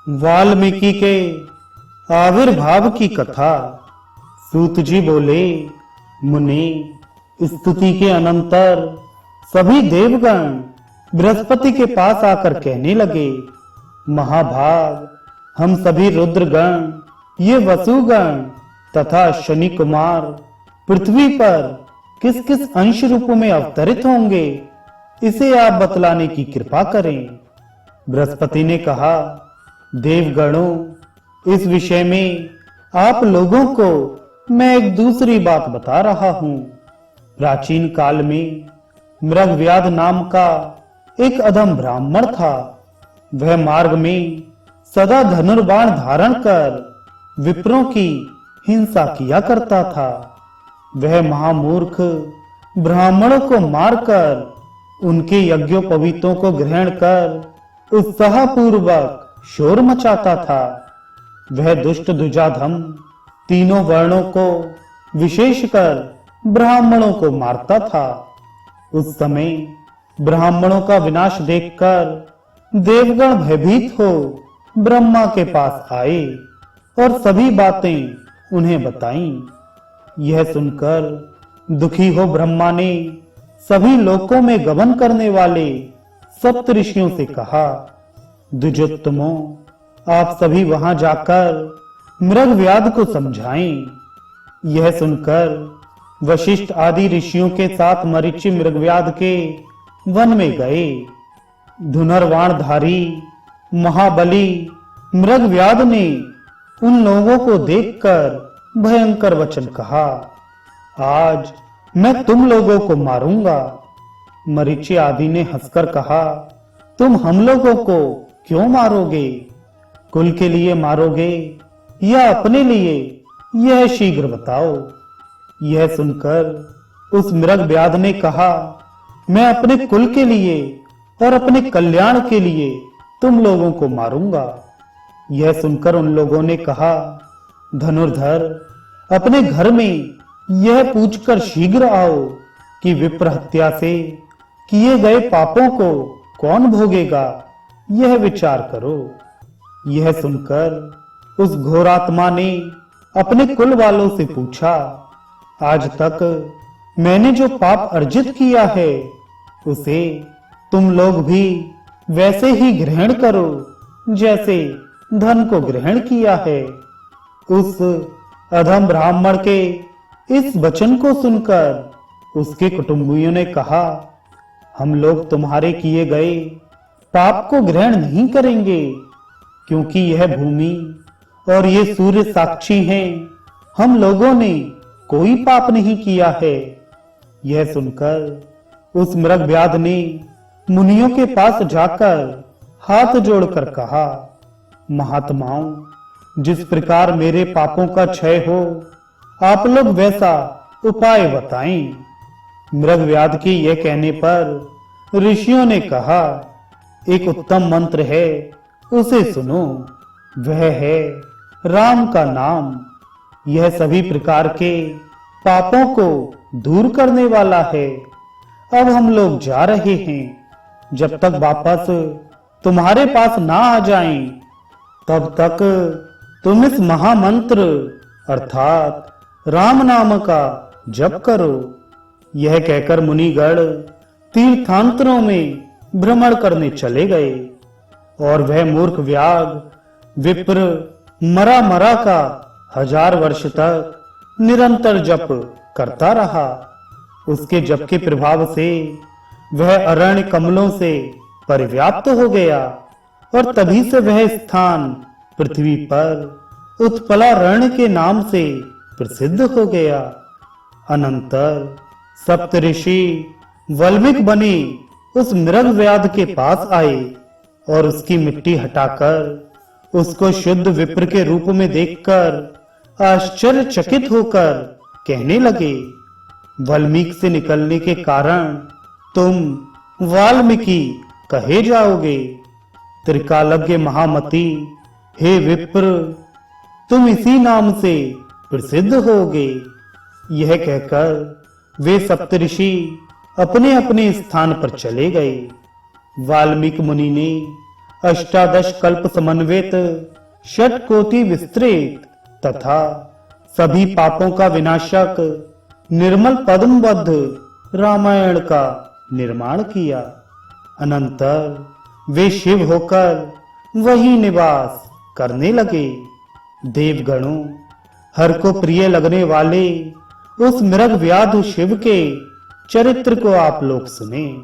वाल्मीकि के आविर्भाव की कथा। सूत जी बोले, मुनि, स्तुति के अनंतर सभी देवगण बृहस्पति के पास आकर कहने लगे, महाभाग, हम सभी रुद्रगण, ये वसुगण तथा शनि कुमार पृथ्वी पर किस किस अंश रूपों में अवतरित होंगे, इसे आप बतलाने की कृपा करें। बृहस्पति ने कहा, देवगणों, इस विषय में आप लोगों को मैं एक दूसरी बात बता रहा हूं। प्राचीन काल में मृगव्याध नाम का एक अधम ब्राह्मण था। वह मार्ग में सदा धनुर्बाण धारण कर विप्रों की हिंसा किया करता था। वह महामूर्ख ब्राह्मणों को मारकर उनके यज्ञोपवीतों को ग्रहण कर उत्साहपूर्वक शोर मचाता था। वह दुष्ट दुजाधम तीनों वर्णों को विशेषकर ब्राह्मणों को मारता था। उस समय ब्राह्मणों का विनाश देखकर देवगण भयभीत हो ब्रह्मा के पास आए और सभी बातें उन्हें बताईं। यह सुनकर दुखी हो ब्रह्मा ने सभी लोकों में गमन करने वाले सप्तऋषियों से कहा, द्विजोत्तमों, आप सभी वहां जाकर मृगव्याध को समझाएं। यह सुनकर वशिष्ठ आदि ऋषियों के साथ मरीचि मृगव्याध के वन में गए। धनुर्बाणधारी महाबली मृगव्याध ने उन लोगों को देखकर भयंकर वचन कहा, आज मैं तुम लोगों को मारूंगा। मरीचि आदि ने हंसकर कहा, तुम हम लोगों को क्यों मारोगे? कुल के लिए मारोगे या अपने लिए, यह शीघ्र बताओ। यह सुनकर उस मृगव्याध ने कहा, मैं अपने कुल के लिए और अपने कल्याण के लिए तुम लोगों को मारूंगा। यह सुनकर उन लोगों ने कहा, धनुर्धर, अपने घर में यह पूछकर शीघ्र आओ कि विप्र हत्या से किए गए पापों को कौन भोगेगा, यह विचार करो। यह सुनकर उस घोरात्मा ने अपने कुल वालों से पूछा, आज तक मैंने जो पाप अर्जित किया है उसे तुम लोग भी वैसे ही ग्रहण करो जैसे धन को ग्रहण किया है। उस अधम ब्राह्मण के इस वचन को सुनकर उसके कुटुंबियों ने कहा, हम लोग तुम्हारे किए गए पाप को ग्रहण नहीं करेंगे, क्योंकि यह भूमि और ये सूर्य साक्षी हैं, हम लोगों ने कोई पाप नहीं किया है। यह सुनकर उस मृगव्याध ने मुनियों के पास जाकर हाथ जोड़कर कहा, महात्माओं, जिस प्रकार मेरे पापों का क्षय हो, आप लोग वैसा उपाय बताएं। मृगव्याध के यह कहने पर ऋषियों ने कहा, एक उत्तम मंत्र है, उसे सुनो। वह है राम का नाम। यह सभी प्रकार के पापों को दूर करने वाला है। अब हम लोग जा रहे हैं। जब तक वापस तुम्हारे पास ना आ जाएं, तब तक तुम इस महामंत्र अर्थात राम नाम का जप करो। यह कहकर मुनिगण तीर्थांतरों में भ्रमण करने चले गए और वह मूर्ख व्याघ्र विप्र मरा मरा का 1000 वर्ष तक निरंतर जप करता रहा। उसके जप के प्रभाव से वह अरण्य कमलों से परिव्याप्त हो गया और तभी से वह स्थान पृथ्वी पर उत्पलारण्य के नाम से प्रसिद्ध हो गया। अनंतर सप्तऋषि वाल्मीकि बने उस मृगव्याध के पास आए और उसकी मिट्टी हटाकर उसको शुद्ध विप्र के रूप में देखकर आश्चर्यचकित होकर कहने लगे, वाल्मीकि से निकलने के कारण तुम वाल्मीकि कहे जाओगे। त्रिकालज्ञ महामति, हे विप्र, तुम इसी नाम से प्रसिद्ध होगे। यह कहकर वे सप्तऋषि अपने अपने स्थान पर चले गए। वाल्मीकि मुनि ने अष्टादश कल्प समन्वित, षटकोटि विस्तृत तथा सभी पापों का विनाशक निर्मल पद्मबद्ध रामायण का निर्माण किया। अनंतर वे शिव होकर वही निवास करने लगे। देवगणों, हर को प्रिय लगने वाले उस मृग व्याध शिव के चरित्र को आप लोग सुने।